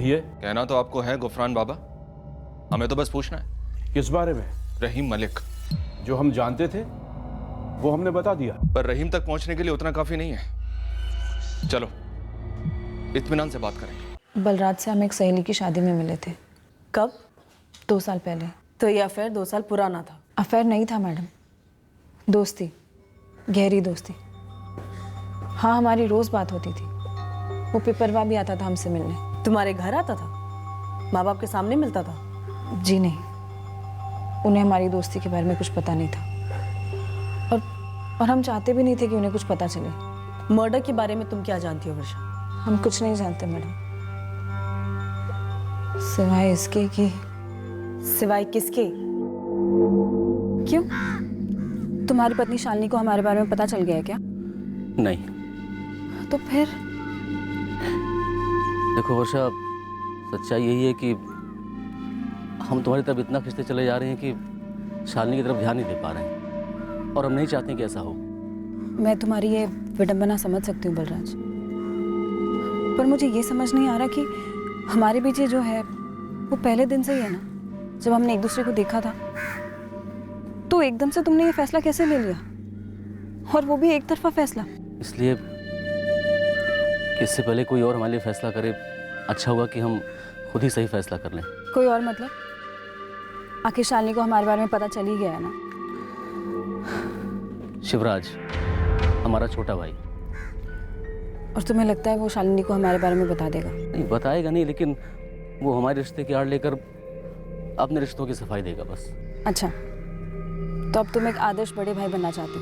कहिए। कहना तो आपको है गुफरान बाबा, हमें तो बस पूछना है। किस बारे में? रहीम मलिक। जो हम जानते थे वो हमने बता दिया। पर रहीम तक पहुंचने के लिए उतना काफी नहीं है। चलो इत्मीनान से बात करेंगे। बलराज से हम एक सहेली की शादी में मिले थे। कब? 2 साल पहले। तो ये अफेयर 2 साल पुराना था? अफेयर नहीं था मैडम, दोस्ती, गहरी दोस्ती। हाँ, हमारी रोज़ बात होती थी। वो पिपरवा भी आता था हमसे मिलने। तुम्हारे घर आता था? माँ बाप के सामने मिलता था? जी नहीं, उन्हें हमारी दोस्ती के बारे में कुछ पता नहीं था और हम चाहते भी नहीं थे कि उन्हें कुछ पता चले। मर्डर के बारे में तुम क्या जानती हो वर्षा? हम कुछ नहीं जानते मैडम, सिवाय इसके कि। सिवाय किसके? क्यों, तुम्हारी पत्नी शालिनी को हमारे बारे में पता चल गया है क्या? नहीं। तो फिर? देखो वर्षा, सच्चाई यही है कि हम तुम्हारी तरफ इतना खिंचते चले जा रहे हैं कि शालिनी की तरफ ध्यान नहीं दे पा रहे हैं, और हम नहीं चाहते कि ऐसा हो। मैं तुम्हारी ये विडंबना समझ सकती हूँ बलराज, पर मुझे ये समझ नहीं आ रहा कि हमारे बीच ये जो है वो पहले दिन से ही है ना। जब हमने एक दूसरे को देखा था तो एकदम से तुमने ये फैसला कैसे ले लिया, और वो भी एक तरफा फैसला? इसलिए कि इससे पहले कोई और हमारे लिए फैसला करे, अच्छा होगा कि हम खुद ही सही फैसला कर लें। कोई और मतलब? आखिर शालिनी को हमारे बारे में पता चल ही गया है ना। शिवराज हमारा छोटा भाई। और तुम्हें लगता है वो शालिनी को हमारे बारे में बता देगा? नहीं, बताएगा नहीं, लेकिन वो हमारे रिश्ते की आड़ लेकर अपने रिश्तों की सफाई देगा बस। अच्छा, तो अब तुम एक आदर्श बड़े भाई बनना चाहते हो,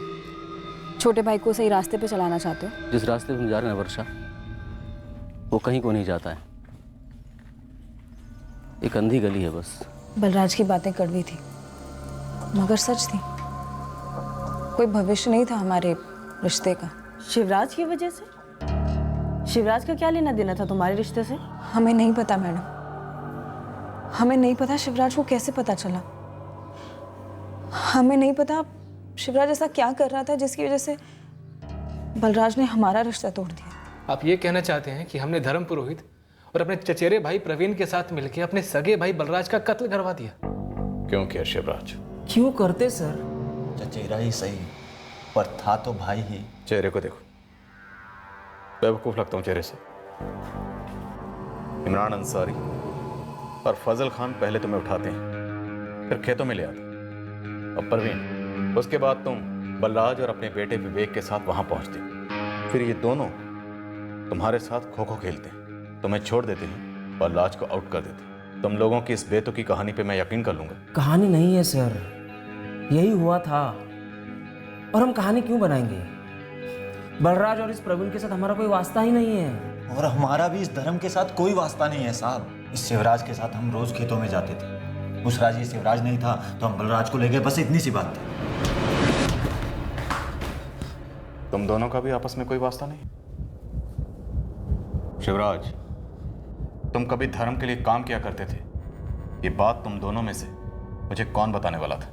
छोटे भाई को सही रास्ते पे चलाना चाहते हो। जिस रास्ते पे हम जा रहे हैं वर्षा, वो कहीं को नहीं जाता है, एक अंधी गली है बस। बलराज की बातें कड़वी थी मगर सच थी। कोई भविष्य नहीं था हमारे रिश्ते का। शिवराज की वजह से? शिवराज का क्या लेना देना था तुम्हारे रिश्ते से? हमें नहीं पता मैडम, हमें नहीं पता शिवराज को कैसे पता चला। हमें नहीं पता शिवराज ऐसा क्या कर रहा था जिसकी वजह से बलराज ने हमारा रिश्ता तोड़ दिया। आप ये कहना चाहते हैं कि हमने धर्म पुरोहित और अपने चचेरे भाई प्रवीण के साथ मिलकर अपने सगे भाई बलराज का कत्ल करवा दिया? क्यों किया शिवराज? क्यों करते सर? चचेरा ही सही, पर था तो भाई ही। चेहरे को देखो, बेवकूफ लगता हूँ चेहरे से। इमरान अंसारी और फजल खान पहले तुम्हें उठाते हैं, फिर खेतों में ले आते, और परवीन, उसके बाद तुम बलराज और अपने बेटे विवेक के साथ वहां पहुंचते। फिर ये दोनों तुम्हारे साथ खो खो खेलते हैं, तुम्हें छोड़ देते हैं, बलराज को आउट कर देते हैं। तुम लोगों की इस बेतुकी कहानी पे मैं यकीन कर लूंगा। कहानी नहीं है सर, यही हुआ था, और हम कहानी क्यों बनाएंगे? बलराज और इस प्रवीण के साथ हमारा कोई वास्ता ही नहीं है, और हमारा भी इस धर्म के साथ कोई वास्ता नहीं है साहब। इस शिवराज के साथ हम रोज खेतों में जाते थे। उस राज ये शिवराज नहीं था तो हम बलराज को ले गए, बस इतनी सी बात थी। तुम दोनों का भी आपस में कोई वास्ता नहीं? शिवराज, तुम कभी धर्म के लिए काम किया करते थे, ये बात तुम दोनों में से मुझे कौन बताने वाला था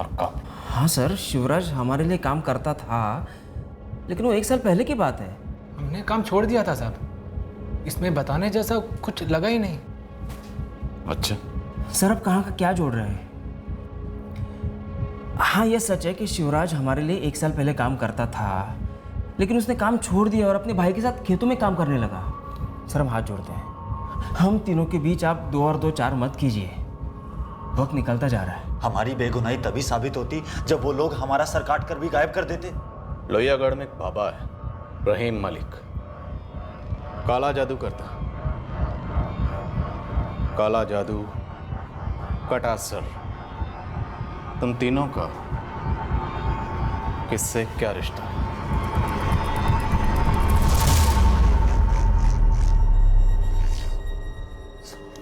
और कब? हाँ सर, शिवराज हमारे लिए काम करता था, लेकिन वो 1 साल पहले की बात है। हमने काम छोड़ दिया था साहब, इसमें बताने जैसा कुछ लगा ही नहीं। अच्छा सर, अब कहाँ का क्या जोड़ रहे हैं? हाँ, ये सच है कि शिवराज हमारे लिए 1 साल पहले काम करता था, लेकिन उसने काम छोड़ दिया और अपने भाई के साथ खेतों में काम करने लगा। सर, हम हाथ जोड़ते हैं, हम तीनों के बीच आप 2 और 2 4 मत कीजिए, वक्त निकलता जा रहा है। हमारी बेगुनाही तभी साबित होती जब वो लोग हमारा सर काट कर भी गायब कर देते। लोहियागढ़ में एक बाबा है, रहीम मलिक, काला जादू करता। काला जादू, कटा सर, तुम तीनों का किससे क्या रिश्ता?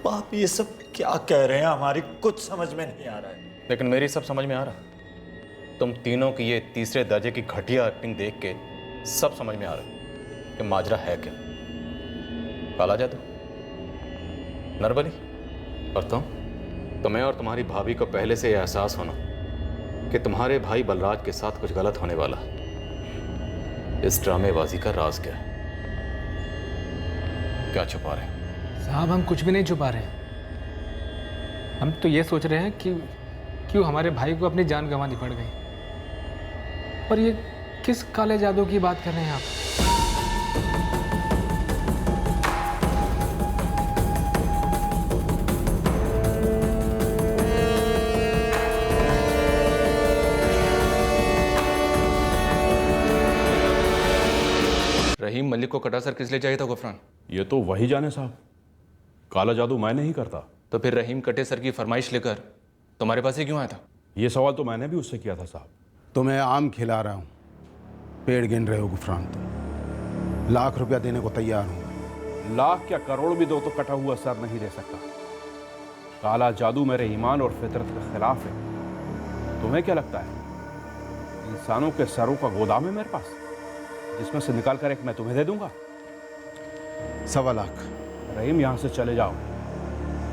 आप ये सब क्या कह रहे हैं? हमारी कुछ समझ में नहीं आ रहा है। लेकिन मेरी सब समझ में आ रहा। तुम तीनों की ये तीसरे दर्जे की घटिया एक्टिंग देख के सब समझ में आ रहा है कि माजरा है क्या। काला जादू, नरबली, और तुम्हें और तुम्हारी भाभी को पहले से यह एहसास होना कि तुम्हारे भाई बलराज के साथ कुछ गलत होने वाला है। इस ड्रामेबाजी का राज क्या है? क्या छुपा रहे हैं? साहब हम कुछ भी नहीं छुपा रहे हैं। हम तो ये सोच रहे हैं कि क्यों हमारे भाई को अपनी जान गंवानी पड़ गई। और ये किस काले जादू की बात कर रहे हैं आप? रहीम मलिक को कटा सर किस लिए चाहिए था गुफरान? ये तो वही जाने साहब, काला जादू मैं नहीं करता। तो फिर रहीम कटे सर की फरमाइश लेकर तुम्हारे पास ही क्यों आया था? ये सवाल तो मैंने भी उससे किया था साहब। तुम्हें आम खिला रहा हूँ, पेड़ गिन रहे हो गुफरान। तुम लाख रुपया देने को तैयार हूँ। लाख क्या करोड़ भी दो तो कटा हुआ सर नहीं दे सकता। काला जादू मेरे ईमान और फितरत के खिलाफ है। तुम्हें क्या लगता है इंसानों के सरों का गोदाम है मेरे पास, जिसमें से निकाल कर एक मैं तुम्हें दे दूंगा? 1.25 लाख। रहीम, यहां से चले जाओ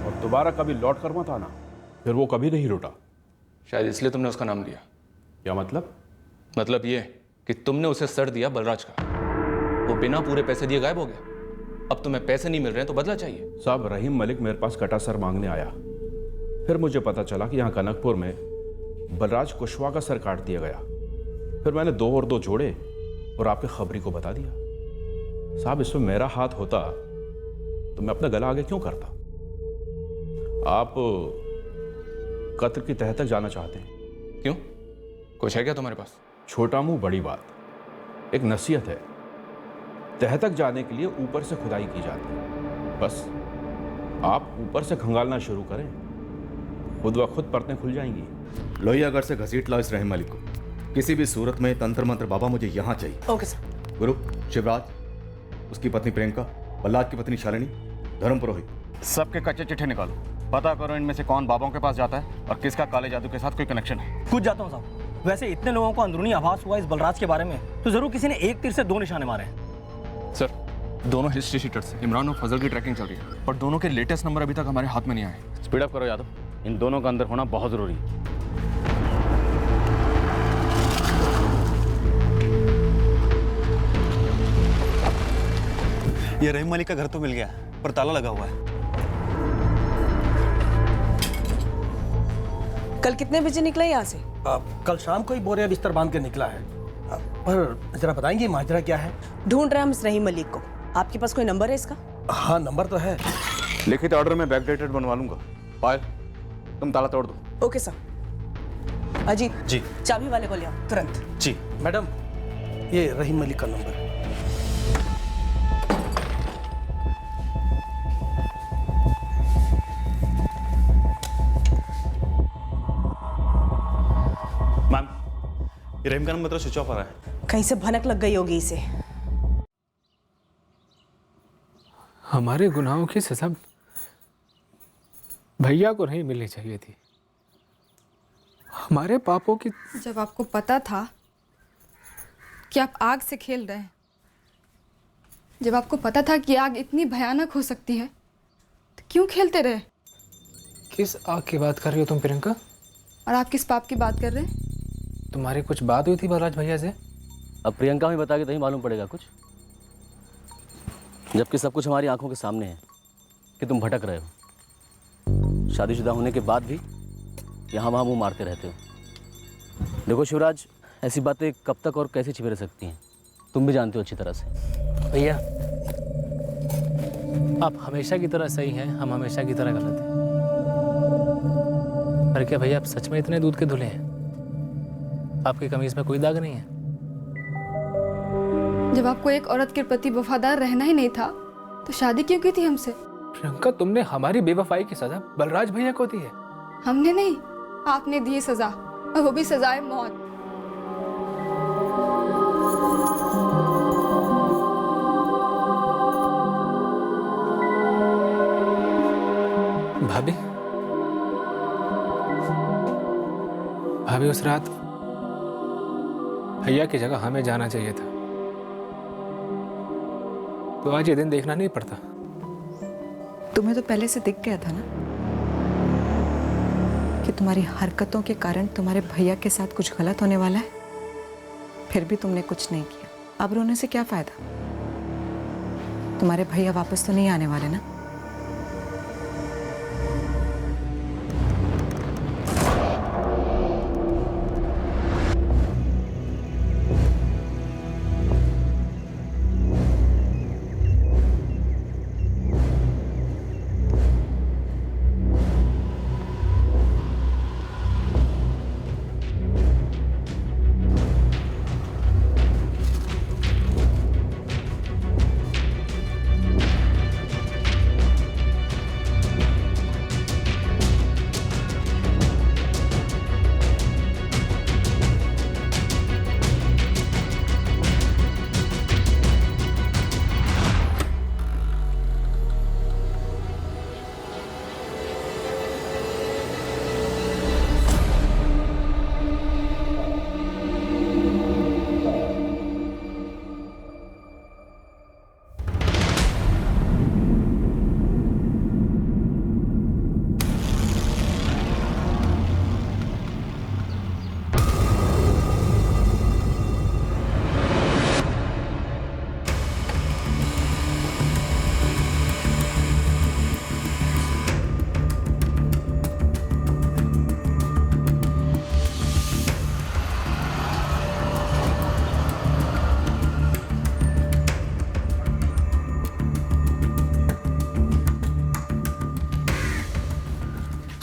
और दोबारा कभी लौट कर मत आना। फिर वो कभी नहीं लौटा। शायद इसलिए तुमने उसका नाम लिया। क्या मतलब? मतलब ये कि तुमने उसे सर दिया बलराज का, वो बिना पूरे पैसे दिए गायब हो गया। अब तुम्हें पैसे नहीं मिल रहे हैं तो बदला चाहिए। साहब, रहीम मलिक मेरे पास कटा सर मांगने आया। फिर मुझे पता चला कि यहाँ कनकपुर में बलराज कुशवाहा का सर काट दिया गया। फिर मैंने 2 और 2 जोड़े और आपके खबरी को बता दिया। साहब, इसमें मेरा हाथ होता तो मैं अपना गला आगे क्यों करता? आप कत्ल की तह तक जाना चाहते हैं? क्यों, कुछ है क्या तुम्हारे पास? छोटा मुंह बड़ी बात। एक नसीहत है, तह तक जाने के लिए ऊपर से खुदाई की जाती है। बस आप ऊपर से खंगालना शुरू करें, खुद व खुद परतें खुल जाएंगी। लोहियागढ़ से घसीट लाओ इस रहीम मलिक को। किसी भी सूरत में तंत्र मंत्र बाबा मुझे यहाँ चाहिए। Okay sir. गुरु शिवराज, उसकी पत्नी प्रियंका, बल्लाद की पत्नी शालिनी, धर्म पुरोहित, सबके कच्चे चिट्ठे निकालो। पता करो इनमें से कौन बाबाओं के पास जाता है और किसका काले जादू के साथ कोई कनेक्शन है। कूद जाता हूँ साहब। वैसे इतने लोगों को अंदरूनी आभास हुआ इस बलराज के बारे में, तो जरूर किसी ने एक तीर से 2 निशाने मारे हैं। सर, दोनों हिस्ट्री शीटर्स से इमरान और फजल की ट्रैकिंग चल रही है, और दोनों के लेटेस्ट नंबर अभी तक हमारे हाथ में नहीं आए। स्पीड अप करो यादव, इन दोनों का अंदर होना बहुत ज़रूरी है। ये रहीम मलिक का घर तो मिल गया, पर ताला लगा हुआ है। कल कितने बजे निकला यहाँ से? कल शाम को ही बोरिया बिस्तर बांध के निकला है। पर जरा बताएंगे माजरा क्या है? ढूंढ रहे हैं हम इस रहीम मलिक को। आपके पास कोई नंबर है इसका? हाँ, नंबर तो है। लिखित ऑर्डर में बैकडेटेड बनवा लूंगा। पायल, तुम ताला तोड़ दो। Okay sir. अजीत जी। चाबी वाले को ले आओ तुरंत। जी मैडम, ये रहीम मलिक का नंबर है। मैम, ये रहीम का नंबर तो स्विच ऑफ आ रहा है। कहीं से भनक लग गई होगी इसे। हमारे गुनाहों की सजा भैया को नहीं मिलनी चाहिए थी। हमारे पापों की। जब आपको पता था कि आप आग से खेल रहे हैं, जब आपको पता था कि आग इतनी भयानक हो सकती है, तो क्यों खेलते रहे? किस आग की बात कर रही हो तुम प्रियंका? और आप किस पाप की बात कर रहे हैं? तुम्हारी कुछ बात हुई थी बलराज भैया से? अब प्रियंका में बता के तभी मालूम पड़ेगा कुछ, जबकि सब कुछ हमारी आंखों के सामने है कि तुम भटक रहे हो। शादीशुदा होने के बाद भी यहाँ वहाँ मुँह मारते रहते हो। देखो शिवराज, ऐसी बातें कब तक और कैसे छिपे रह सकती हैं, तुम भी जानते हो अच्छी तरह से। भैया, आप हमेशा की तरह सही हैं, हम हमेशा की तरह गलत हैं। पर क्या भैया आप सच में इतने दूध के धुले हैं? आपकी कमीज में कोई दाग नहीं है? जब आपको एक औरत के प्रति वफादार रहना ही नहीं था, तो शादी क्यों की थी हमसे? प्रियंका, तुमने हमारी बेवफाई की सजा बलराज भैया को दी है। हमने नहीं, आपने दी सजा, और वो भी सजाए मौत। भाभी, भाभी उस रात भैया की जगह हमें जाना चाहिए था, तो आज ये दिन देखना नहीं पड़ता। तुम्हें तो पहले से दिख गया था ना कि तुम्हारी हरकतों के कारण तुम्हारे भैया के साथ कुछ गलत होने वाला है। फिर भी तुमने कुछ नहीं किया। अब रोने से क्या फायदा? तुम्हारे भैया वापस तो नहीं आने वाले ना।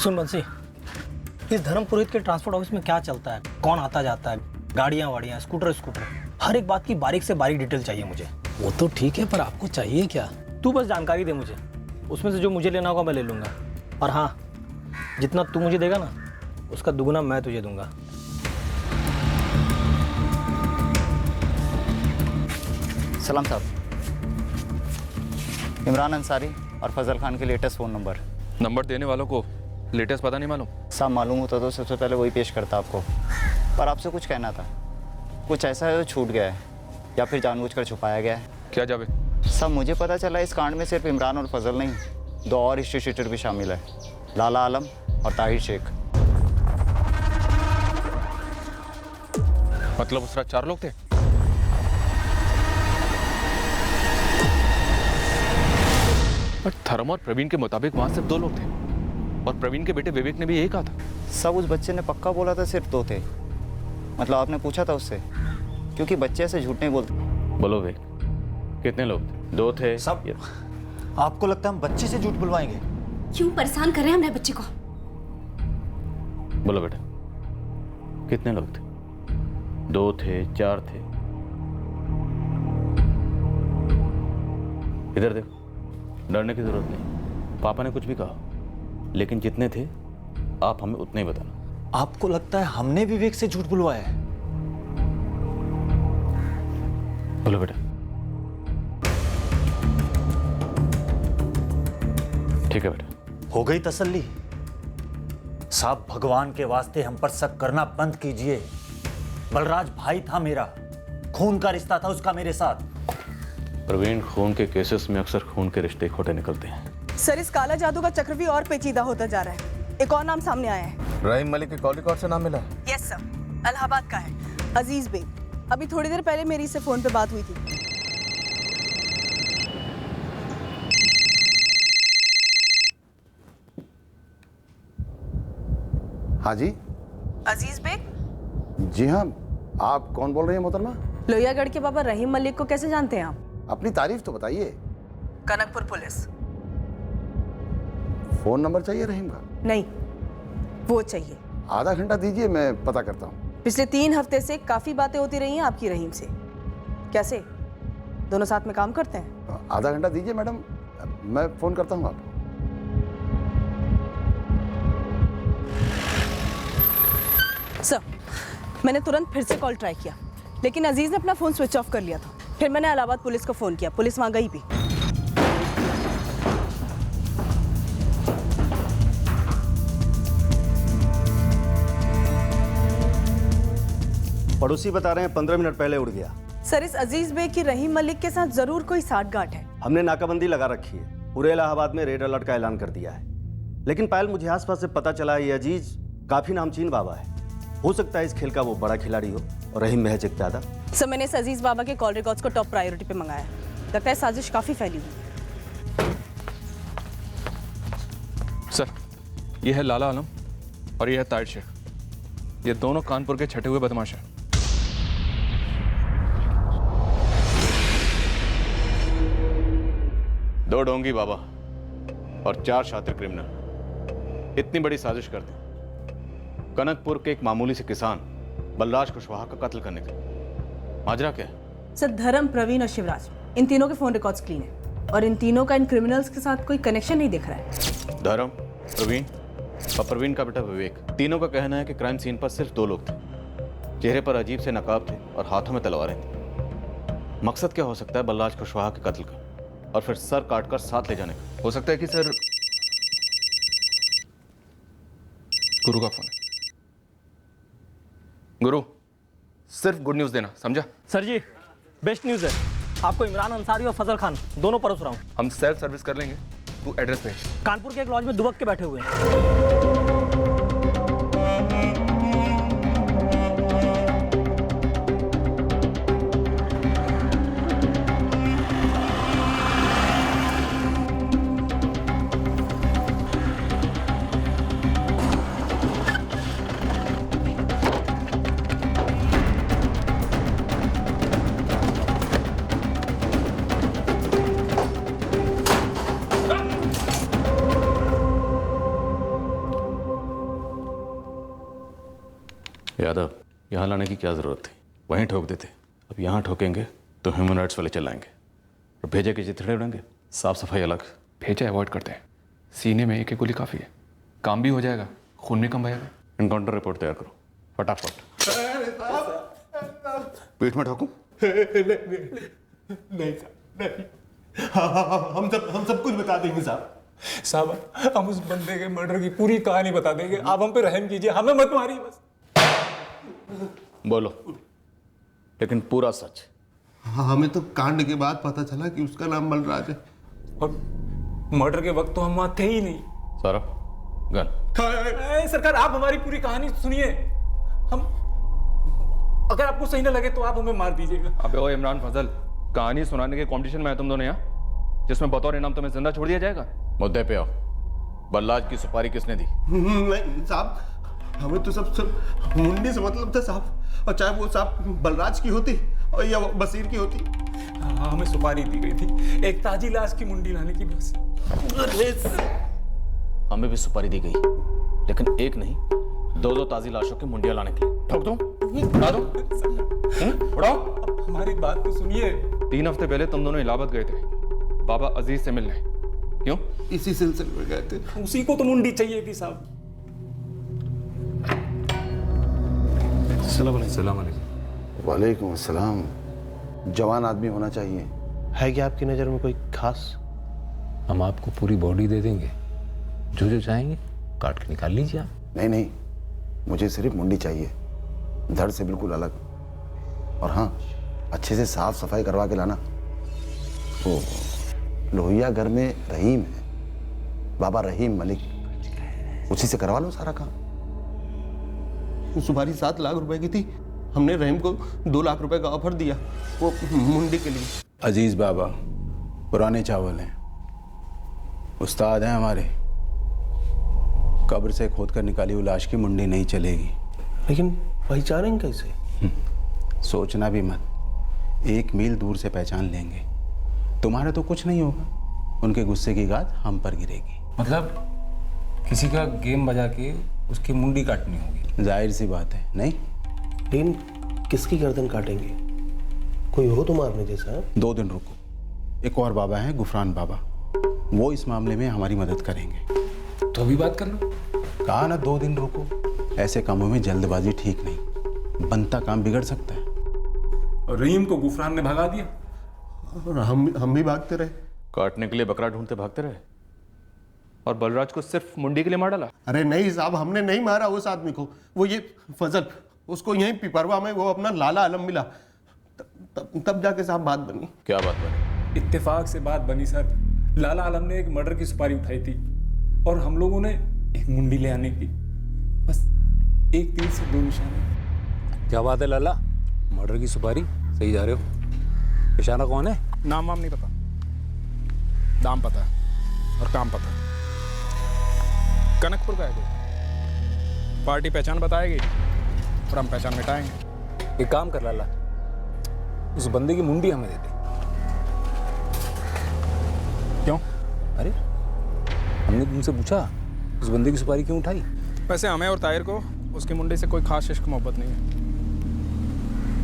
सुन बंसी, इस धर्म पुरोहित के ट्रांसपोर्ट ऑफिस में क्या चलता है, कौन आता जाता है, गाड़ियाँ वाड़ियाँ, स्कूटर, हर एक बात की बारीक से बारीक डिटेल चाहिए मुझे। वो तो ठीक है, पर आपको चाहिए क्या? तू बस जानकारी दे मुझे, उसमें से जो मुझे लेना होगा मैं ले लूँगा। और हाँ, जितना तू मुझे देगा ना, उसका दुगना मैं तुझे दूंगा। सलाम साहब, इमरान अंसारी और फजल खान के लेटेस्ट फ़ोन नंबर देने वालों को लेटेस्ट पता नहीं मालूम? साहब मालूम होता तो सबसे पहले वही पेश करता आपको, पर आपसे कुछ कहना था। कुछ ऐसा है जो छूट गया है या फिर जानबूझकर छुपाया गया है? क्या जावे? साहब मुझे पता चला इस कांड में सिर्फ इमरान और फजल नहीं, 2 और हिस्ट्री शीटर भी शामिल है, लाला आलम और ताहिर शेख। मतलब उस रात 4 लोग थे? पर धर्म और प्रवीण के मुताबिक वहां सिर्फ 2 लोग थे, और प्रवीण के बेटे विवेक ने भी यही कहा था। सब उस बच्चे ने पक्का बोला था सिर्फ 2 थे। मतलब आपने पूछा था उससे? क्योंकि बच्चे ऐसे झूठ नहीं बोलते। बोलो वे, कितने लोग थे? 2 थे सब? आपको लगता है हम बच्चे से झूठ बुलवाएंगे? क्यों परेशान कर रहे हैं हमारे बच्चे को? बोलो बेटा, कितने लोग थे? 2 थे, 4 थे? इधर देखो, डरने की जरूरत नहीं। पापा ने कुछ भी कहा, लेकिन जितने थे आप हमें उतने ही बताना। आपको लगता है हमने विवेक से झूठ बुलवाया है? बोलो बेटा। ठीक है बेटा। हो गई तसल्ली? साहब भगवान के वास्ते हम पर शक करना बंद कीजिए। बलराज भाई था मेरा, खून का रिश्ता था उसका मेरे साथ। प्रवीण, खून के केसेस में अक्सर खून के रिश्ते खोटे निकलते हैं। सर, इस काला जादू का चक्र भी और पेचीदा होता जा रहा है। एक और नाम सामने आया है। रहीम मलिक के कॉल रिकॉर्ड से नाम मिला? यस सर, इलाहाबाद का है, अजीज बेग। अभी थोड़ी देर पहले मेरी इससे फोन पे बात हुई थी। हाँ जी। अजीज बेग? जी हाँ, आप कौन बोल रही हैं मोहतरमा? लोहियागढ़ के बाबा रहीम मलिक को कैसे जानते हैं आप? अपनी तारीफ तो बताइए। कनकपुर पुलिस। फोन नंबर चाहिए रहीम का? नहीं, वो चाहिए। आधा घंटा दीजिए, मैं पता करता हूँ। पिछले 3 हफ्ते से काफी बातें होती रही हैं आपकी रहीम से। कैसे, दोनों साथ में काम करते हैं? आधा घंटा दीजिए मैडम, मैं फोन करता हूँ आपको। सर, मैंने तुरंत फिर से कॉल ट्राई किया, लेकिन अजीज ने अपना फोन स्विच ऑफ कर लिया था। फिर मैंने इलाहाबाद पुलिस को फोन किया, पुलिस वहां गई भी। पड़ोसी बता रहे हैं 15 मिनट पहले उड़ गया। सर, इस अजीज बेग की रहीम मलिक के साथ जरूर कोई साठगांठ है। हमने नाकाबंदी लगा रखी है, पूरे इलाहाबाद में रेड अलर्ट का ऐलान कर दिया है। लेकिन पायल, मुझे आसपास से पता चला है ये अजीज काफी नामचीन बाबा है। हो सकता है इस खेल का वो बड़ा खिलाड़ी हो और रहीम महज एक प्यादा। सर, मैंने इस अजीज बाबा के कॉल रिकॉर्ड्स को टॉप प्रायोरिटी पे मंगाया। लगता है साजिश काफी फैली हुई। सर, ये है लाला आलम और ये है ताहिर शेख। ये दोनों कानपुर के छठे हुए बदमाश हैं। दो ढोंगी बाबा और 4 शातिर क्रिमिनल इतनी बड़ी साजिश करते कनकपुर के एक मामूली से किसान बलराज कुशवाहा का कत्ल करने का। माजरा क्या है? सर, धर्म, प्रवीण और शिवराज, इन तीनों के फोन रिकॉर्ड्स क्लीन है और इन तीनों का इन क्रिमिनल्स के साथ कोई कनेक्शन नहीं दिख रहा है। धर्म, प्रवीण और प्रवीण का बेटा विवेक, तीनों का कहना है कि क्राइम सीन पर सिर्फ 2 लोग थे। चेहरे पर अजीब से नकाब थे और हाथों में तलवारें थी। मकसद क्या हो सकता है बलराज कुशवाहा के कत्ल का और फिर सर काटकर साथ ले जाने का? हो सकता है कि सर गुरु का फोन है। गुरु, सिर्फ गुड न्यूज़ देना, समझा? सर जी, बेस्ट न्यूज़ है। आपको इमरान अंसारी और फजल खान दोनों परोस रहा हूँ। हम सेल्फ सर्विस कर लेंगे, तू एड्रेस भेज। कानपुर के एक लॉज में दुबक के बैठे हुए हैं। यहाँ लाने की क्या ज़रूरत थी, वहीं ठोक देते। अब यहाँ ठोकेंगे तो ह्यूमन राइट्स वाले चिल्लाएंगे और भेजे के चिथड़े उड़ेंगे। साफ सफाई अलग। भेजा अवॉइड करते हैं, सीने में एक गोली काफ़ी है, काम भी हो जाएगा, खून भी कम बहेगा। इनकाउंटर रिपोर्ट तैयार करो फटाफट। पीठ में ठोकूं? नहीं साहब नहीं। हम सब कुछ बता देंगे साहब। हम उस बंदे के मर्डर की पूरी कहानी बता देंगे। आप हम पे रहम कीजिए, हमें मत मारिए बस। बोलो, लेकिन पूरा सच। हमें तो कांड के बाद पता चला कि उसका नाम बलराज है, और मर्डर के वक्त तो हम वहां थे ही नहीं। सारा गन। सरकार आप हमारी पूरी कहानी सुनिए। हम अगर आपको सही ना लगे तो आप हमें मार दीजिएगा। अबे ओ इमरान फजल, कहानी सुनाने के कंपटीशन में है तुम दोनों यहाँ, जिसमें बतौर इनाम तुम्हें जिंदा छोड़ दिया जाएगा। मुद्दे पे आओ। बलराज की सुपारी किसने दी? नहीं साहब, हमें तो सब मुंडी से मतलब था साहब, और चाहे वो साहब बलराज की होती और या बसीर की होती। हमें सुपारी दी गई थी एक ताजी लाश की मुंडी लाने की बस। हमें भी सुपारी दी गई, लेकिन एक नहीं, दो ताजी लाशों की मुंडियां लाने के लिए। ठोक दो, उड़ा दो, उड़ाओ। हमारी बात तो सुनिए। 3 हफ्ते पहले तुम दोनों इलाहाबाद गए थे बाबा अजीज से मिलने, क्यों? इसी सिलसिले में गए थे। उसी को तो मुंडी चाहिए थी साहब। अस्सलाम वालेकुम अस्सलाम। जवान आदमी होना चाहिए। है क्या आपकी नज़र में कोई खास? हम आपको पूरी बॉडी दे देंगे, जो जो चाहेंगे काट के निकाल लीजिए आप। नहीं, मुझे सिर्फ मुंडी चाहिए, धड़ से बिल्कुल अलग। और हाँ, अच्छे से साफ सफाई करवा के लाना। वो लोहिया घर में रहीम है, बाबा रहीम मलिक, उसी से करवा लो सारा काम। सुपारी 7 लाख रुपए की थी, हमने रहीम को 2 लाख रुपए का ऑफर दिया वो मुंडी के लिए। अजीज बाबा पुराने चावल हैं, उस्ताद हैं हमारे। कब्र से खोद कर निकाली हुई लाश की मुंडी नहीं चलेगी। लेकिन पहचानेंगे कैसे? सोचना भी मत, 1 मील दूर से पहचान लेंगे। तुम्हारा तो कुछ नहीं होगा, उनके गुस्से की गाज हम पर गिरेगी। मतलब किसी का गेम बजा के उसकी मुंडी काटनी होगी। जाहिर सी बात है। नहीं, लेकिन किसकी गर्दन काटेंगे? कोई हो तो मारने जैसा? 2 दिन रुको, एक और बाबा हैं गुफरान बाबा, वो इस मामले में हमारी मदद करेंगे। तो अभी बात कर लो। कहा ना 2 दिन रुको। ऐसे कामों में जल्दबाजी ठीक नहीं, बनता काम बिगड़ सकता है। और रहीम को गुफरान ने भगा दिया और हम भी भागते रहे। काटने के लिए बकरा ढूंढते भागते रहे, और बलराज को सिर्फ मुंडी के लिए मार डाला। अरे नहीं साहब, हमने नहीं मारा उस आदमी को। वो ये फजल, उसको यहीं पिपरवा में वो अपना लाला आलम मिला, तब जाके साहब बात बनी। क्या बात बनी? इत्तेफाक से बात बनी सर। लाला आलम ने एक मर्डर की सुपारी उठाई थी और हम लोगों ने एक मुंडी ले आने की। बस एक तीर से 2 निशाने। क्या बात है लाला, मर्डर की सुपारी? सही जा रहे हो। निशाना कौन है? नाम वाम नहीं पता, दाम पता है और काम पता है। कनकपुर का है कोई, पार्टी पहचान बताएगी और हम पहचान मिटाएंगे। एक काम कर लाला, उस बंदे की मुंडी हमें दे दे। क्यों? अरे हमने तुमसे पूछा उस बंदे की सुपारी क्यों उठाई? वैसे हमें और ताहिर को उसकी मुंडी से कोई खास इश्क मोहब्बत नहीं है।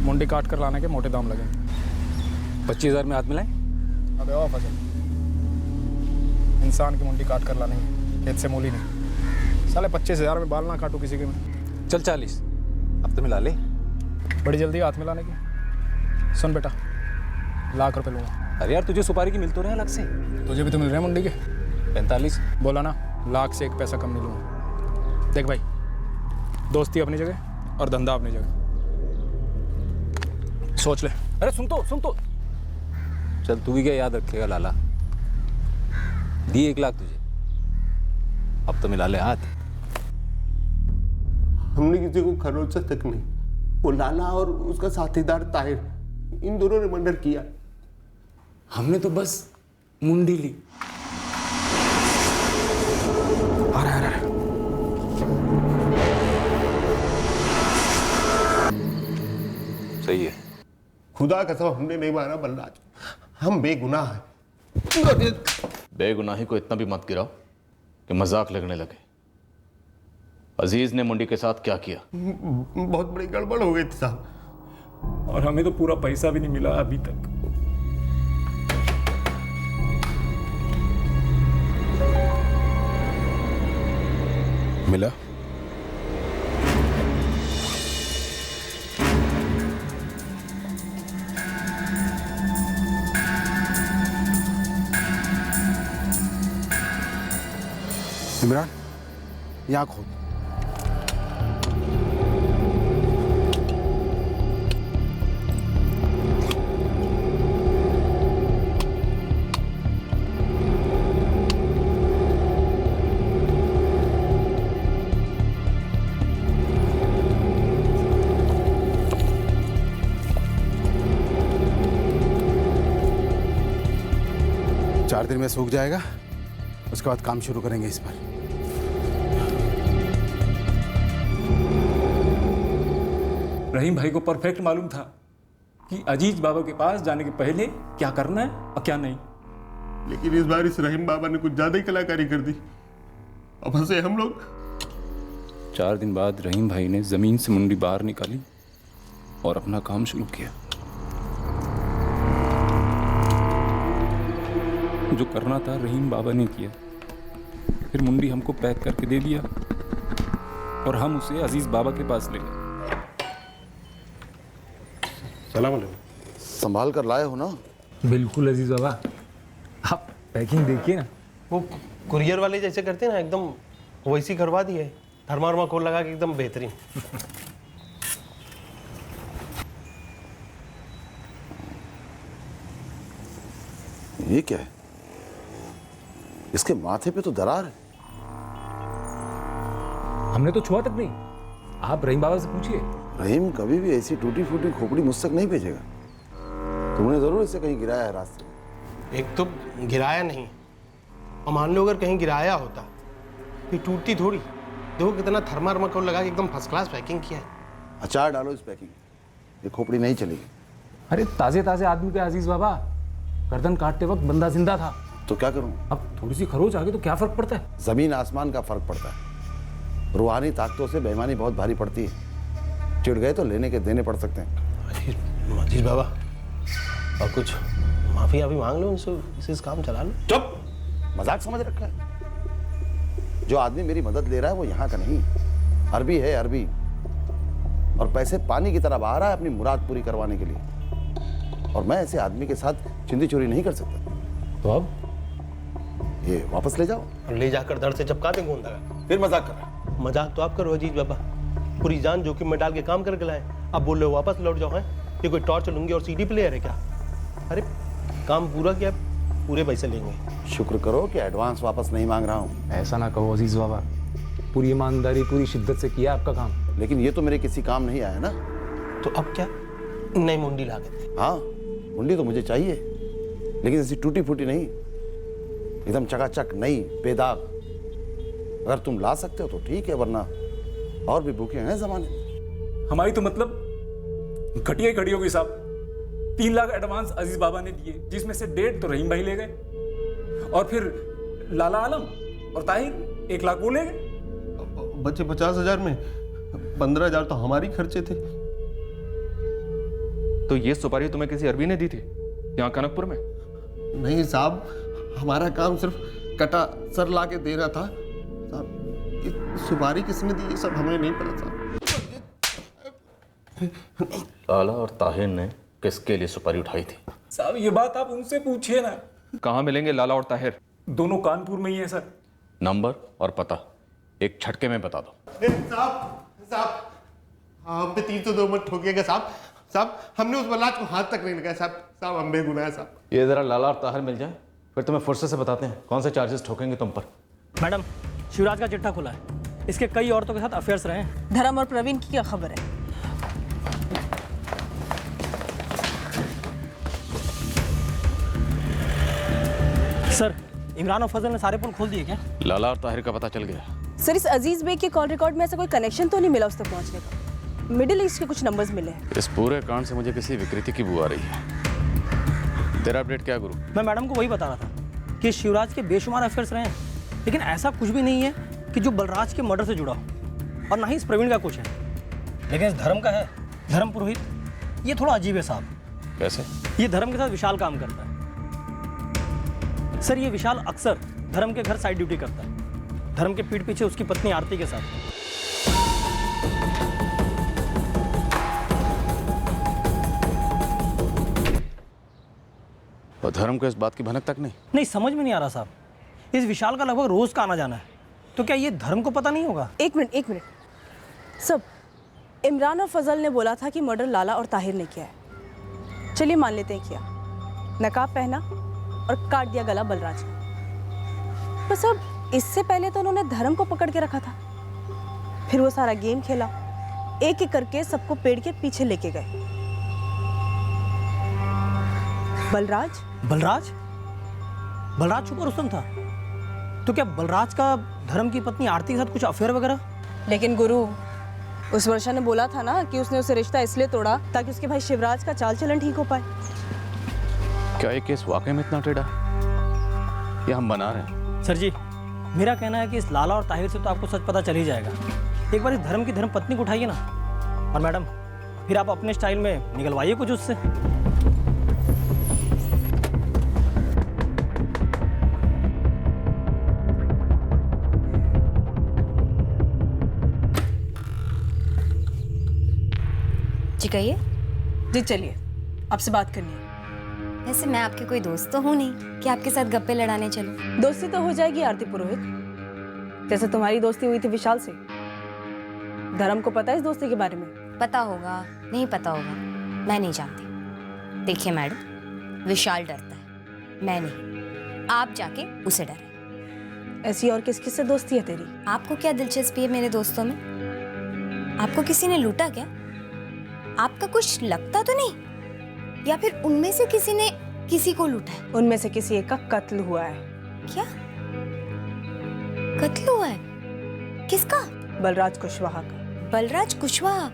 मुंडी काट कर लाने के मोटे दाम लगेंगे। 25,000 में हाथ मिलाएं? अबे ओ फजल, इंसान की मुंडी काट कर लाने खेत से मूली नहीं। साले 25,000 में बाल ना काटू किसी के में। चल 40 अब तो मिला ले। बड़ी जल्दी हाथ मिलाने की। सुन बेटा, लाख रुपए लूँगा। अरे यार तुझे सुपारी की मिल तो रहे अलग से। तुझे भी तो मिल रहे हैं मुंडी के। 45 बोला ना, लाख से 1 पैसा कम नहीं लूँगा। देख भाई, दोस्ती अपनी जगह और धंधा अपनी जगह, सोच ले। अरे सुन तो चल, तू भी क्या याद रखेगा लाला। दी 1 लाख तुझे, अब तो मिला ले हाथ। हमने किसी को खरोचा तक नहीं, वो लाला और उसका साथीदार ताहिर, इन दोनों ने मर्डर किया। हमने तो बस मुंडी ली। सही है। खुदा कसम हमने नहीं मारा बलराज, हम बेगुनाह हैं। बेगुनाही को इतना भी मत गिराओ कि मजाक लगने लगे। अजीज ने मुंडी के साथ क्या किया? बहुत बड़ी गड़बड़ हो गई थी साहब। और हमें तो पूरा पैसा भी नहीं मिला अभी तक। मिला? इमरान, यहाँ खोद। चार दिन में सूख जाएगा, उसके बाद काम शुरू करेंगे इस पर। रहीम भाई को परफेक्ट मालूम था कि अजीज बाबा के पास जाने के पहले क्या करना है और क्या नहीं। लेकिन इस बार इस रहीम बाबा ने कुछ ज्यादा ही कलाकारी कर दी। अब हंसे हम लोग। 4 दिन बाद रहीम भाई ने जमीन से मुंडी बाहर निकाली और अपना काम शुरू किया। जो करना था रहीम बाबा ने किया। फिर मुंडी हमको पैक करके दे दिया और हम उसे अजीज बाबा के पास ले गए। सलाम अलैकुम। संभाल कर लाए हो ना? बिल्कुल अजीज बाबा, आप पैकिंग देखिए ना। वो कुरियर वाले जैसे करते हैं ना, एकदम वैसी करवा दी है। थर्मा खोल लगा के एकदम बेहतरीन। ये क्या है? इसके माथे पे तो दरार है। हमने तो छुआ तक नहीं। आप रहीम बाबा से पूछिए। रहीम कभी भी ऐसी टूटी फूटी खोपड़ी मुझ तक नहीं भेजेगा। तुमने जरूर इसे कहीं गिराया है रास्ते में। एक तो गिराया नहीं, और मान लो अगर कहीं गिराया होता ये टूटती थोड़ी। देखो कितना थर्माकोल लगा के एकदम फर्स्ट क्लास पैकिंग किया है। अचार डालो इस पैकिंग, ये खोपड़ी नहीं चलेगी। अरे ताजे ताजे आदमी के अजीज बाबा, गर्दन काटते वक्त बंदा जिंदा था। तो क्या करूं? अब थोड़ी सी खरोच आ गई तो क्या फर्क पड़ता है? जमीन आसमान का फर्क पड़ता है। रूहानी ताकतों से बेईमानी बहुत भारी पड़ती है। चिढ़ गए तो लेने के देने पड़ सकते हैं। अजीज बाबा, और कुछ माफी अभी मांग लो उनसे, इस काम चला लो। चुप! मजाक समझ रखा है? जो आदमी मेरी मदद ले रहा है वो यहाँ का नहीं, अरबी है, अरबी। और पैसे पानी की तरह बहा रहा है अपनी मुराद पूरी करवाने के लिए। और मैं ऐसे आदमी के साथ चिंदी चोरी नहीं कर सकता। तो अब ये वापस ले जाओ। और ले जाकर धड़ से चपका देंगे उन दगा। फिर मजाक कर रहा है? मजाक तो आप करो अजीज बाबा। पूरी जान जोखिम में डाल के काम करके लाए, अब बोल रहे हो वापस लौट जाओ। हैं ये कोई टॉर्च लूंगी और सीडी प्लेयर है क्या? अरे काम पूरा किया, पूरे पैसे लेंगे। शुक्र करो कि एडवांस वापस नहीं मांग रहा हूँ। ऐसा ना कहो अजीज बाबा, पूरी ईमानदारी पूरी शिद्दत से किया आपका काम। लेकिन ये तो मेरे किसी काम नहीं आया ना। तो अब क्या? नई मुंडी ला के? हाँ, मुंडी तो मुझे चाहिए, लेकिन ऐसी टूटी फूटी नहीं, एकदम चकाचक नई, बेदाग। अगर तुम ला सकते हो तो ठीक है, वरना और भी भूखे हैं जमाने। हमारी तो मतलब घटिया घड़ी हो गई साहब। 3 लाख एडवांस अजीज बाबा ने दिए, जिसमें से 1.5 तो रहीम भाई ले गए, और फिर लाला आलम और ताहिर 1 लाख वो ले गए। बचे 50,000 में 15,000 तो हमारी खर्चे थे। तो ये सुपारी तुम्हें किसी अरबी ने दी थी यहाँ कनकपुर में? नहीं साहब, हमारा काम सिर्फ कटा सर ला के देना था साहब। ये सुपारी किसने दी ये सब हमें नहीं पता साहब। लाला और ताहिर ने किसके लिए सुपारी उठाई थी? साहब ये बात आप उनसे पूछिए ना। कहाँ मिलेंगे लाला और ताहिर? दोनों कानपुर में ही है सर। नंबर और पता एक झटके में बता दो। साहब हम पे 302 मत ठोकिएगा साहब। साहब हमने उस बलाज को हाथ तक नहीं लगाया साहब। साहब हम बेगुनाह है साहब। ये जरा लाला और ताहिर मिल जाए, फिर तुम्हें फुर्सत से बताते हैं कौन से चार्जेस ठोकेंगे तुम पर। मैडम, शिवराज का चिट्ठा खुला है। इसके कई औरतों के साथ अफेयर्स रहे हैं। धर्म और प्रवीण की क्या खबर है? सर, इमरान और फजल ने सारे पुल खोल दिए क्या? लाला और ताहिर का पता चल गया। सर, इस अजीज बेग के कॉल रिकॉर्ड में ऐसा कोई कनेक्शन तो नहीं मिला उस तक पहुंचने का? मिडिल ईस्ट के कुछ नंबर्स मिले हैं। इस पूरे कांड से मुझे किसी विकृति की बू आ रही है। तेरा अपडेट क्या गुरु? मैं मैडम को वही बता रहा था कि शिवराज के बेशुमार अफेयर्स रहे हैं, लेकिन ऐसा कुछ भी नहीं है कि जो बलराज के मर्डर से जुड़ा हो। और ना ही इस प्रवीण का कुछ है, लेकिन इस धर्म का है, धर्म पुरोहित, ये थोड़ा अजीब है साहब। कैसे? ये धर्म के साथ विशाल काम करता है सर। ये विशाल अक्सर धर्म के घर साइड ड्यूटी करता है, धर्म के पीठ पीछे उसकी पत्नी आरती के साथ। और धर्म को इस बात की भनक तक नहीं? नहीं, समझ में नहीं आ रहा साहब, इस विशाल का लगभग रोज का आना जाना है, तो क्या ये धर्म को पता नहीं होगा? एक मिनट सब, इमरान और फजल ने बोला था कि मर्डर लाला और ताहिर ने किया है। चलिए मान लेते हैं किया, नकाब पहना और काट दिया गला बलराज का। बस अब इससे पहले तो उन्होंने धर्म को पकड़ के रखा था, फिर वो सारा गेम खेला, एक एक करके सबको पेड़ के पीछे लेके गए। बलराज छुपा रुस्तम था, तो क्या बलराज का धर्म की पत्नी आरती के साथ कुछ अफेयर वगैरह? लेकिन गुरु, उस वर्षा ने बोला था ना कि उसने उसे रिश्ता इसलिए तोड़ा ताकि उसके भाई शिवराज का चाल चलन ठीक हो पाए। क्या ये केस वाकई में इतना टेढ़ा ये हम बना रहे हैं? सर जी, मेरा कहना है कि इस लाला और ताहिर से तो आपको सच पता चल ही जाएगा। एक बार इस धर्म की धर्म पत्नी को उठाइए ना, और मैडम फिर आप अपने स्टाइल में निकलवाइए कुछ उससे। जी कहिए। जी चलिए, आपसे बात करनी है। वैसे मैं आपके कोई दोस्त तो हूँ नहीं कि आपके साथ गप्पे लड़ाने चलूं। दोस्ती तो हो जाएगी आरती पुरोहित, जैसे तुम्हारी दोस्ती हुई थी विशाल से। धर्म को पता है इस दोस्ती के बारे में? पता होगा, नहीं पता होगा, मैं नहीं जानती। देखिए मैडम, विशाल डरता है, मैं नहीं। आप जाके उसे डरे। ऐसी और किस किस से दोस्ती है तेरी? आपको क्या दिलचस्पी है मेरे दोस्तों में? आपको किसी ने लूटा क्या? आपका कुछ लगता तो नहीं, या फिर उनमें से किसी ने किसी को लूटा है? उनमें से किसी एक का कत्ल हुआ है। क्या कत्ल हुआ है? किसका? बलराज कुशवाहा का। बलराज कुशवाहा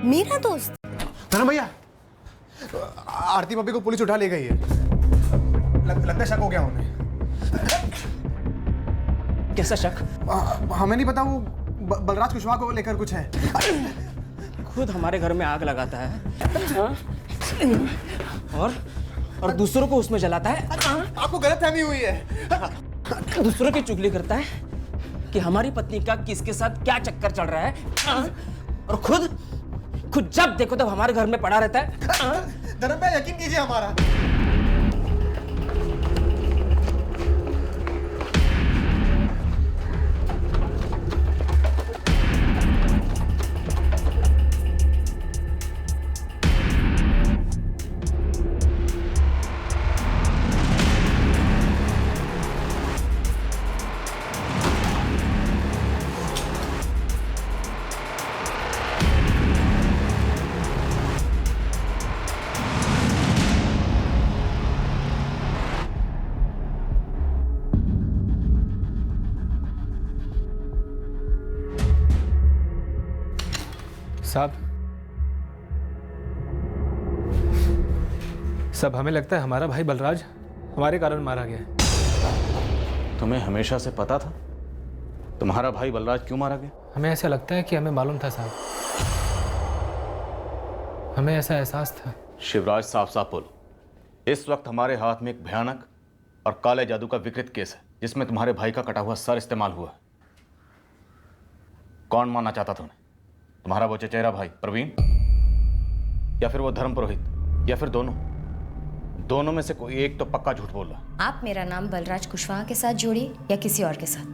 मेरा दोस्त? धर्म भैया, आरती भाभी को पुलिस उठा ले गई है। लगता है शक हो गया उन्हें। कैसा शक? हमें नहीं पता, वो बलराज कुशवाहा को लेकर कुछ है। खुद हमारे घर में आग लगाता है और दूसरों को उसमें जलाता है। आपको गलतफहमी हुई है। दूसरों की चुगली करता है कि हमारी पत्नी का किसके साथ क्या चक्कर चल रहा है, और खुद जब देखो तब हमारे घर में पड़ा रहता है। धर्म पे यकीन कीजिए हमारा। सब हमें लगता है हमारा भाई बलराज हमारे कारण मारा गया है। तुम्हें हमेशा से पता था तुम्हारा भाई बलराज क्यों मारा गया? हमें ऐसा लगता है कि हमें मालूम था साहब, हमें ऐसा एहसास था। शिवराज, साफ साफ बोलो, इस वक्त हमारे हाथ में एक भयानक और काले जादू का विकृत केस है जिसमें तुम्हारे भाई का कटा हुआ सर इस्तेमाल हुआ। कौन मानना चाहता था उन्हें? तुम्हारा वो चचेरा भाई प्रवीण, या फिर वो धर्म पुरोहित, या फिर दोनों में से कोई एक तो पक्का झूठ बोल रहा। आप मेरा नाम बलराज कुशवाहा के साथ जोड़िए या किसी और के साथ,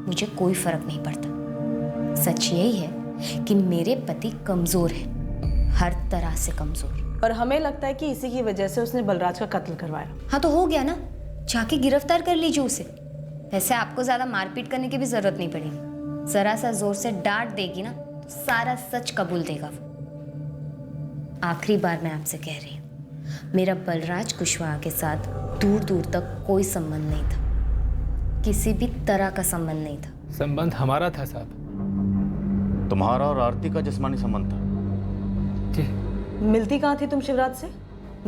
मुझे कोई फर्क नहीं पड़ता। सच यही है कि मेरे पति कमजोर है, हर तरह से कमजोर। और हमें लगता है कि इसी की वजह से उसने बलराज का कत्ल करवाया। हाँ तो हो गया ना, जाके गिरफ्तार कर लीजिए उसे। वैसे आपको ज्यादा मारपीट करने की भी जरूरत नहीं पड़ेगी, जरा सा जोर से डांट देगी ना तो सारा सच कबूल देगा वो। आखिरी बार मैं आपसे कह रही हूँ, मेरा बलराज कुशवाहा के साथ दूर दूर तक कोई संबंध नहीं था, किसी भी तरह का संबंध नहीं था। संबंध हमारा था साहब। तुम्हारा और आरती का जिस्मानी संबंध था? जी। मिलती कहाँ थी तुम शिवराज से?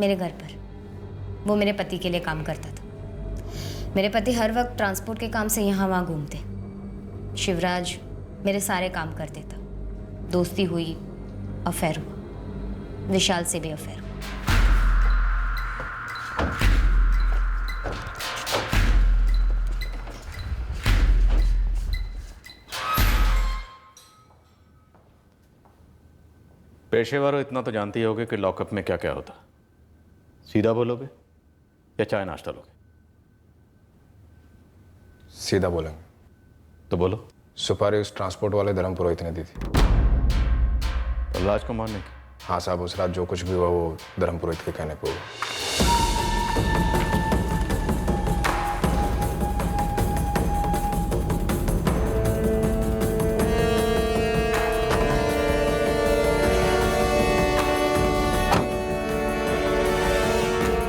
मेरे घर पर। वो मेरे पति के लिए काम करता था। मेरे पति हर वक्त ट्रांसपोर्ट के काम से यहाँ वहाँ घूमते। शिवराज मेरे सारे काम कर देता। दोस्ती हुई, अफेयर हुआ, विशाल से भी अफेयर हुआ। पेशेवर इतना तो जानती होगे कि लॉकअप में क्या क्या होता। सीधा बोलोगे या चाय नाश्ता लोगे? सीधा बोलेंगे। तो बोलो। सुपारी उस ट्रांसपोर्ट वाले धर्म पुरोहित ने दी थी। बलराज को मारने की? हाँ साहब, उस रात जो कुछ भी हुआ वो धर्म पुरोहित के कहने पर हुआ।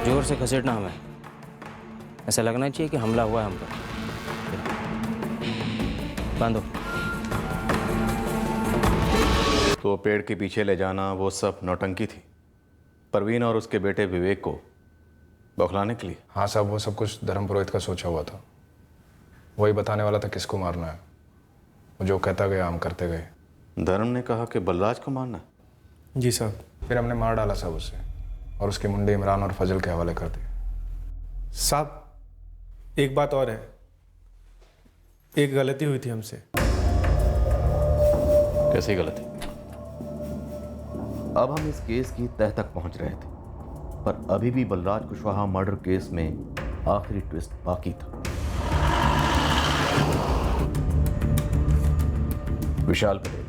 जोर से घसीटना हमें, ऐसा लगना चाहिए कि हमला हुआ है हम पर। बांधो। तो पेड़ के पीछे ले जाना वो सब नौटंकी थी, परवीन और उसके बेटे विवेक को बौखलाने के लिए। हाँ साहब, वो सब कुछ धर्म पुरोहित का सोचा हुआ था। वही बताने वाला था किसको मारना है। वो जो कहता गया हम करते गए। धर्म ने कहा कि बलराज को मारना? जी साहब। फिर हमने मार डाला साहब उसे और उसके मुंडे इमरान और फजल के हवाले कर दिए। साहब एक बात और है, एक गलती हुई थी हमसे। कैसी गलती? अब हम इस केस की तह तक पहुंच रहे थे, पर अभी भी बलराज कुशवाहा मर्डर केस में आखिरी ट्विस्ट बाकी था। विशाल पटेल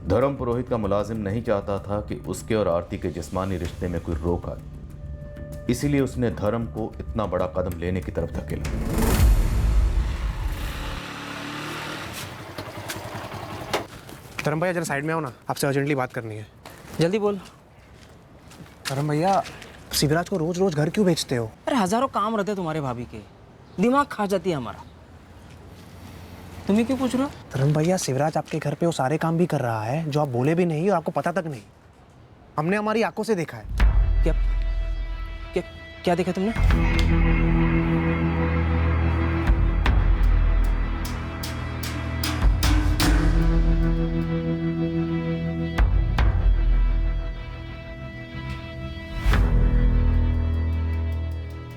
धर्म पुरोहित का मुलाजिम नहीं चाहता था कि उसके और आरती के जिस्मानी रिश्ते में कोई रोक आए, इसीलिए उसने धर्म को इतना बड़ा कदम लेने की तरफ धकेला। धर्म भैया जरा साइड में आओ ना, आपसे अर्जेंटली बात करनी है। जल्दी बोल। धर्म भैया शिवराज को रोज रोज घर क्यों भेजते हो? अरे हजारों काम रहते तुम्हारे भाभी के, दिमाग खा जाती है हमारा। तुम्हें क्यों पूछ रहे हो? धर्म भैया शिवराज आपके घर पे वो सारे काम भी कर रहा है जो आप बोले भी नहीं और आपको पता तक नहीं। हमने हमारी आंखों से देखा है। क्या क्या क्या देखा तुमने?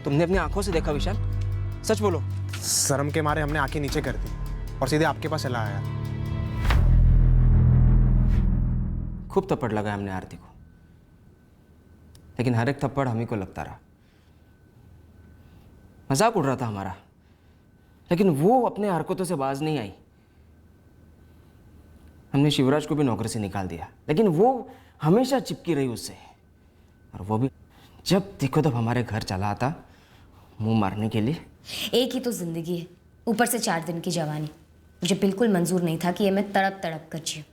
तुमने अपनी आंखों से देखा विशाल? सच बोलो। शर्म के मारे हमने आंखें नीचे कर दी और सीधे आपके पास चला आया। खूब थप्पड़ लगा हमने आरती को, लेकिन हर एक थप्पड़ हम ही को लगता रहा। मजाक उड़ रहा था हमारा, लेकिन वो अपने हरकतों से बाज नहीं आई। हमने शिवराज को भी नौकरी से निकाल दिया, लेकिन वो हमेशा चिपकी रही उससे, और वो भी जब देखो तब हमारे घर चला आता मुंह मारने के लिए। एक ही तो जिंदगी है, ऊपर से 4 दिन की जवानी। मुझे बिल्कुल मंजूर नहीं था कि ये मैं तड़प तड़प कर जीऊं।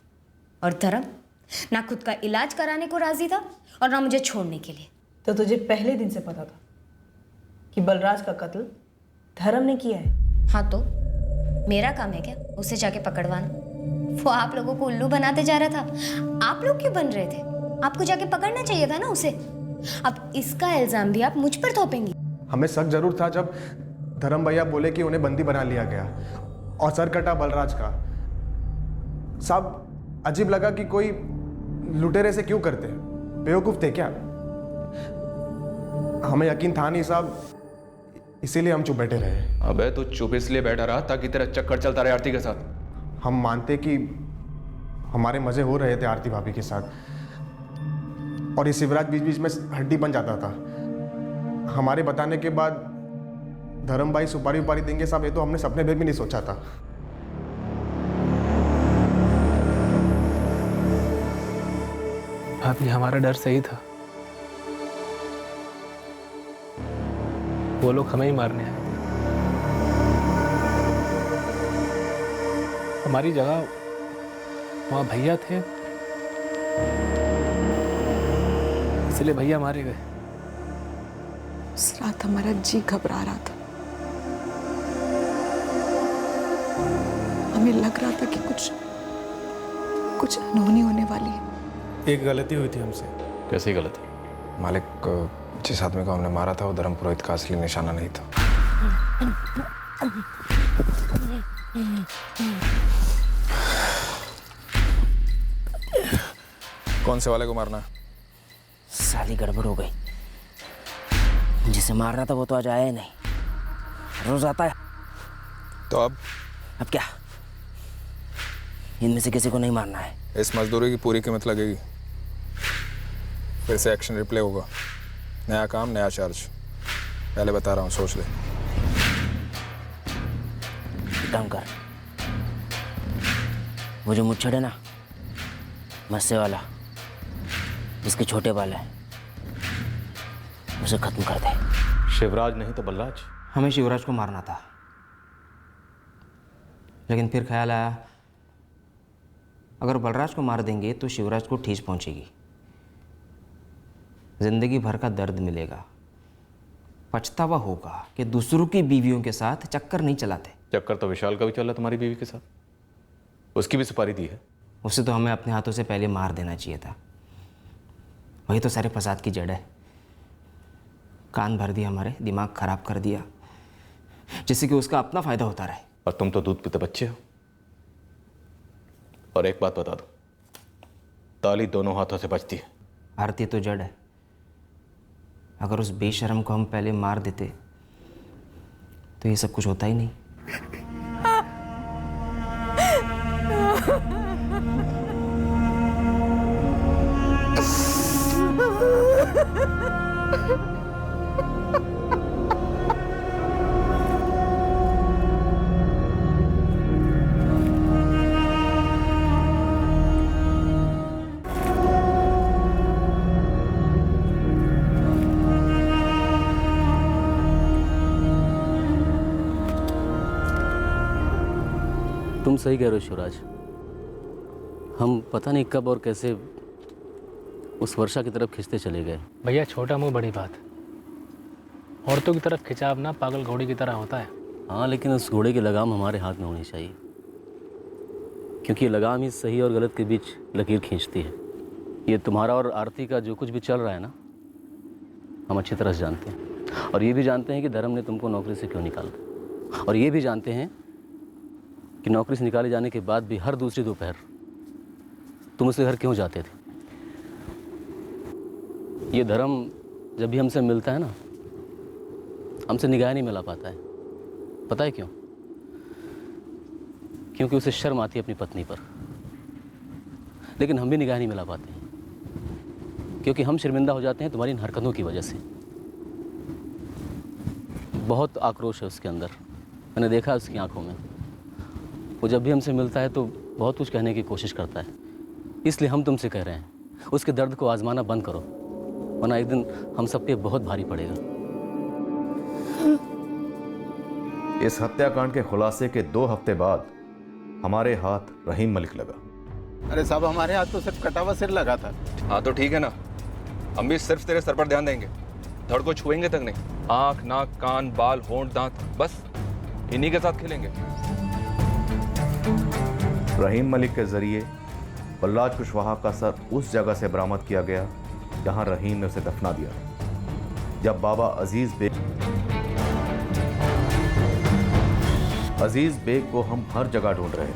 और धर्म ना खुद का इलाज कराने को राजी था और ना मुझे छोड़ने के लिए। तो तुझे पहले दिन से पता था कि बलराज का कत्ल धर्म ने किया है? हाँ, तो मेरा काम है क्या उसे जाके पकड़वाना? वो आप लोगों को उल्लू बनाते जा रहा था। आप लोग क्यों बन रहे थे? आपको जाके पकड़ना चाहिए था ना उसे। अब इसका इल्जाम भी आप मुझ पर थोपेंगी। हमें शक जरूर था जब धर्म भैया बोले कि उन्हें बंदी बना लिया गया और सर कटा बलराज का। साहब अजीब लगा कि कोई लुटेरे से क्यों करते, बेवकूफ थे क्या? हमें यकीन था नहीं साहब, इसीलिए हम चुप बैठे रहे। अबे तू चुप इसलिए बैठा रहा ताकि तेरा चक्कर चलता रहे आरती के साथ। हम मानते कि हमारे मजे हो रहे थे आरती भाभी के साथ, और ये शिवराज बीच बीच में हड्डी बन जाता था। हमारे बताने के बाद धर्म भाई सुपारी उपारी देंगे साहब, ये तो हमने सपने में भी नहीं सोचा था। भाभी हमारा डर सही था, वो लोग हमें ही मारने आए थे। हमारी जगह वहाँ भैया थे, इसलिए भैया मारे गए। उस रात हमारा जी घबरा रहा था। हमें लग रहा था कि कुछ अनहोनी होने वाली है। एक गलती हुई थी हमसे। कैसी गलती? मालिक, जिस आदमी को हमने मारा था वो धर्म पुरोहित का असली निशाना नहीं था। कौन से वाले को मारना है? साली गड़बड़ हो गई। जिसे मारना था वो तो आज आया ही नहीं, रोज आता है। तो अब क्या? इनमें से किसी को नहीं मारना है। इस मजदूरी की पूरी कीमत लगेगी। फिर से एक्शन रिप्ले होगा। नया काम नया चार्ज। पहले बता रहा हूँ, सोच ले। काम कर। वो जो मुच्छड़ है ना, मस्से वाला, जिसके छोटे बाल है, उसे खत्म कर दे। शिवराज नहीं तो बलराज? हमें शिवराज को मारना था, लेकिन फिर ख्याल आया अगर बलराज को मार देंगे तो शिवराज को ठेस पहुंचेगी, जिंदगी भर का दर्द मिलेगा, पछतावा होगा कि दूसरों की बीवियों के साथ चक्कर नहीं चलाते। चक्कर तो विशाल का भी चला तुम्हारी बीवी के साथ, उसकी भी सुपारी दी है। उसे तो हमें अपने हाथों से पहले मार देना चाहिए था। वही तो सारे फसाद की जड़ है। कान भर दिया हमारे, दिमाग खराब कर दिया, जिससे कि उसका अपना फायदा होता रहे। और तुम तो दूध पीते बच्चे हो। और एक बात बता दो, ताली दोनों हाथों से बजती है। आरती तो जड़ है। अगर उस बेशरम को हम पहले मार देते तो ये सब कुछ होता ही नहीं। तुम सही कह रहे हो शिवराज। हम पता नहीं कब और कैसे उस वर्षा की तरफ खींचते चले गए। भैया छोटा मुंह बड़ी बात। औरतों की तरफ खिंचाव ना पागल घोड़े की तरह होता है। हाँ, लेकिन उस घोड़े की लगाम हमारे हाथ में होनी चाहिए, क्योंकि ये लगाम ही सही और गलत के बीच लकीर खींचती है। ये तुम्हारा और आरती का जो कुछ भी चल रहा है ना, हम अच्छी तरह से जानते हैं। और ये भी जानते हैं कि धर्म ने तुमको नौकरी से क्यों निकाला। और ये भी जानते हैं कि नौकरी से निकाले जाने के बाद भी हर दूसरी दोपहर तुम उसके घर क्यों जाते थे। ये धर्म जब भी हमसे मिलता है ना, हमसे निगाह नहीं मिला पाता है। पता है क्यों? क्योंकि उसे शर्म आती है अपनी पत्नी पर। लेकिन हम भी निगाह नहीं मिला पाते हैं, क्योंकि हम शर्मिंदा हो जाते हैं तुम्हारी इन हरकतों की वजह से। बहुत आक्रोश है उसके अंदर, मैंने देखा उसकी आंखों में। वो जब भी हमसे मिलता है तो बहुत कुछ कहने की कोशिश करता है। इसलिए हम तुमसे कह रहे हैं, उसके दर्द को आजमाना बंद करो, वरना एक दिन हम सब पे बहुत भारी पड़ेगा। इस हत्याकांड के खुलासे के 2 हफ्ते बाद हमारे हाथ रहीम मलिक लगा। अरे साहब, हमारे हाथ तो सिर्फ कटा हुआ सिर लगा था। हाँ तो ठीक है ना, हम भी सिर्फ तेरे सर पर ध्यान देंगे, धड़ को छुएंगे तक नहीं। आँख, नाक, कान, बाल, होंठ, दांत, बस इन्हीं के साथ खेलेंगे। रहीम मलिक के जरिए बलराज कुशवाहा का सर उस जगह से बरामद किया गया जहां रहीम ने उसे दफना दिया। जब बाबा अजीज बेग को हम हर जगह ढूंढ रहे थे,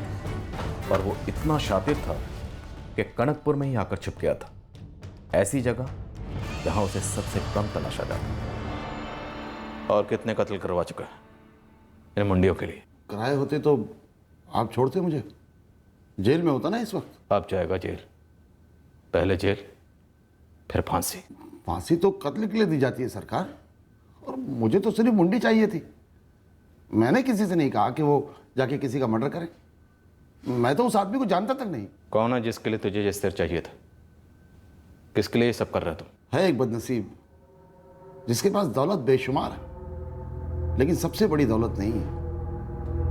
पर वो इतना शातिर था कि कनकपुर में ही आकर छिप गया था, ऐसी जगह जहां उसे सबसे कम तलाशा जाता। और कितने कत्ल करवा चुका है इन मुंडियों के लिए? कराए होते तो आप छोड़ते मुझे? जेल में होता ना इस वक्त। अब जाएगा जेल, पहले जेल फिर फांसी। फांसी तो कत्ल के लिए दी जाती है सरकार, और मुझे तो सिर्फ मुंडी चाहिए थी। मैंने किसी से नहीं कहा कि वो जाके किसी का मर्डर करे। मैं तो उस आदमी को जानता तक नहीं। कौन है जिसके लिए तुझे ये सिर चाहिए था? किसके लिए ये सब कर रहा तुम? है एक बदनसीब जिसके पास दौलत बेशुमार है, लेकिन सबसे बड़ी दौलत नहीं है,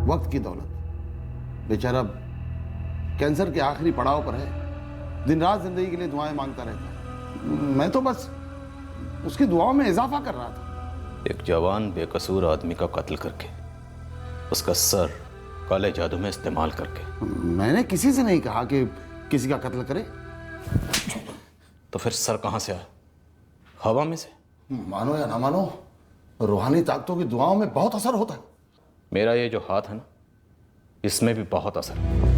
वक्त की दौलत। बेचारा कैंसर के आखिरी पड़ाव पर है, दिन रात जिंदगी के लिए दुआएं मांगता रहता है। मैं तो बस उसकी दुआओं में इजाफा कर रहा था। एक जवान बेकसूर आदमी का कत्ल करके, उसका सर काले जादू में इस्तेमाल करके। मैंने किसी से नहीं कहा कि किसी का कत्ल करे। तो फिर सर कहां से आया? हवा में से? मानो या ना मानो, रूहानी ताकतों की दुआओं में बहुत असर होता है। मेरा ये जो हाथ है ना, इसमें भी बहुत असर है।